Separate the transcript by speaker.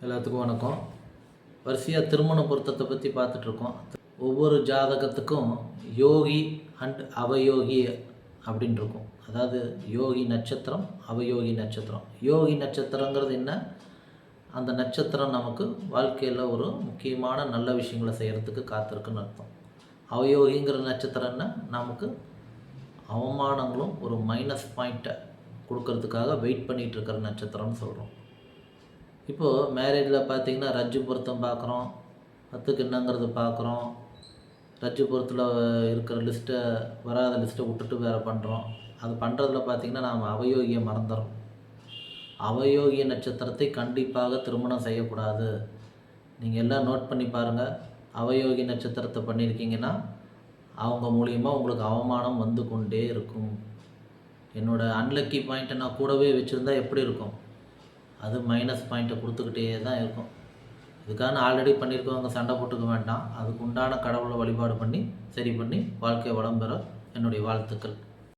Speaker 1: எல்லாத்துக்கும் வணக்கம். வரிசையாக திருமண பொருத்தத்தை பற்றி பார்த்துட்ருக்கோம். ஒவ்வொரு ஜாதகத்துக்கும் யோகி அண்ட் அவயோகி அப்படின்னு இருக்கும். அதாவது யோகி நட்சத்திரம், அவயோகி நட்சத்திரம். யோகி நட்சத்திரங்கிறது என்ன? அந்த நட்சத்திரம் நமக்கு வாழ்க்கையில் ஒரு முக்கியமான நல்ல விஷயங்களை செய்கிறதுக்கு காத்திருக்குன்னு அர்த்தம். அவயோகிங்கிற நட்சத்திரம் என்ன? நமக்கு அவமானங்களும் ஒரு மைனஸ் பாயிண்ட்டை கொடுக்கறதுக்காக வெயிட் பண்ணிகிட்ருக்கிற நட்சத்திரம்னு சொல்கிறோம். இப்போது மேரேஜில் பார்த்திங்கன்னா ரஜ்ஜு பொருத்தம் பார்க்குறோம், 10க்கு என்னங்கிறது பார்க்குறோம். ரஜ்ஜு பொருத்தில் இருக்கிற லிஸ்ட்டை வராத லிஸ்ட்டை விட்டுட்டு வேறு பண்ணுறோம். அது பண்ணுறதுல பார்த்திங்கன்னா நாம் அவயோகியை மறந்துடுறோம். அவயோகிய நட்சத்திரத்தை கண்டிப்பாக திருமணம் செய்யக்கூடாது. நீங்கள் எல்லாம் நோட் பண்ணி பாருங்கள். அவயோகி நட்சத்திரத்தை பண்ணியிருக்கீங்கன்னா அவங்க மூலியமாக உங்களுக்கு அவமானம் வந்து கொண்டே இருக்கும். என்னோடய அன்லக்கி பாயிண்ட்டை நான் கூடவே வச்சுருந்தா எப்படி இருக்கும்? அது மைனஸ் பாயிண்ட்டை கொடுத்துக்கிட்டே தான் இருக்கும். இதுக்காக ஆல்ரெடி பண்ணியிருக்கவங்க சண்டை போட்டுக்க வேண்டாம். அதுக்கு உண்டான கடவுளை வழிபாடு பண்ணி சரி பண்ணி வாழ்க்கை வளம் பெற என்னுடைய வாழ்த்துக்கள்.